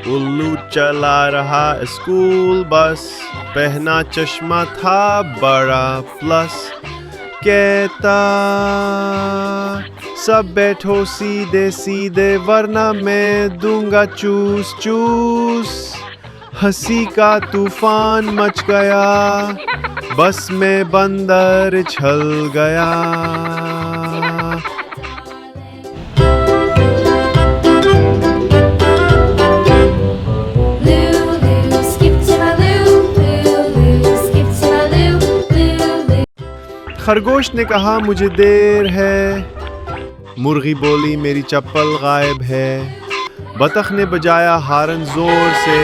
उल्लू चला रहा स्कूल बस, पहना चश्मा था बड़ा प्लस। कहता सब बैठो सीधे सीधे वरना मैं दूंगा चूस चूस। हंसी का तूफान मच गया, बस में बंदर छल गया। खरगोश ने कहा मुझे देर है, मुर्गी बोली मेरी चप्पल गायब है। बतख ने बजाया हारन जोर से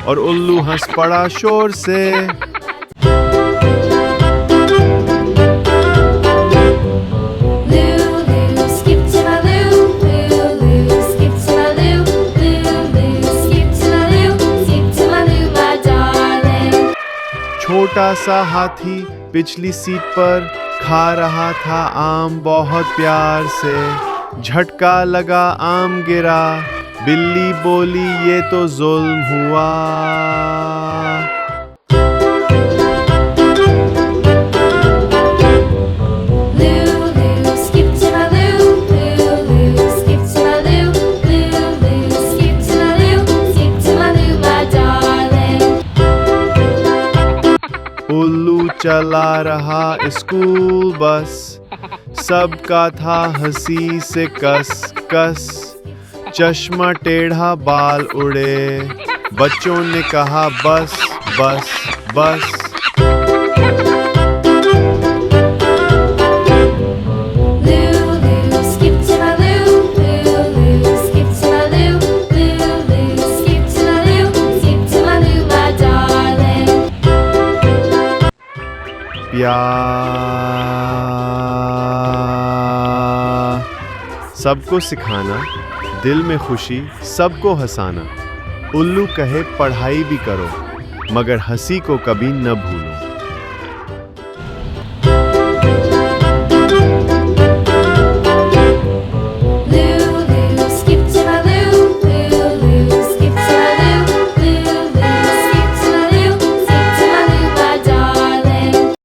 और उल्लू हंस पड़ा शोर से। छोटा सा हाथी पिछली सीट पर खा रहा था आम बहुत प्यार से। झटका लगा आम गिरा, बिल्ली बोली ये तो जुल्म हुआ। उल्लू चला रहा स्कूल बस, सबका था हंसी से कस कस। चश्मा टेढ़ा बाल उड़े, बच्चों ने कहा बस बस बस। सबको सिखाना, दिल में खुशी सबको हंसाना। उल्लू कहे पढ़ाई भी करो, मगर हंसी को कभी न भूलो।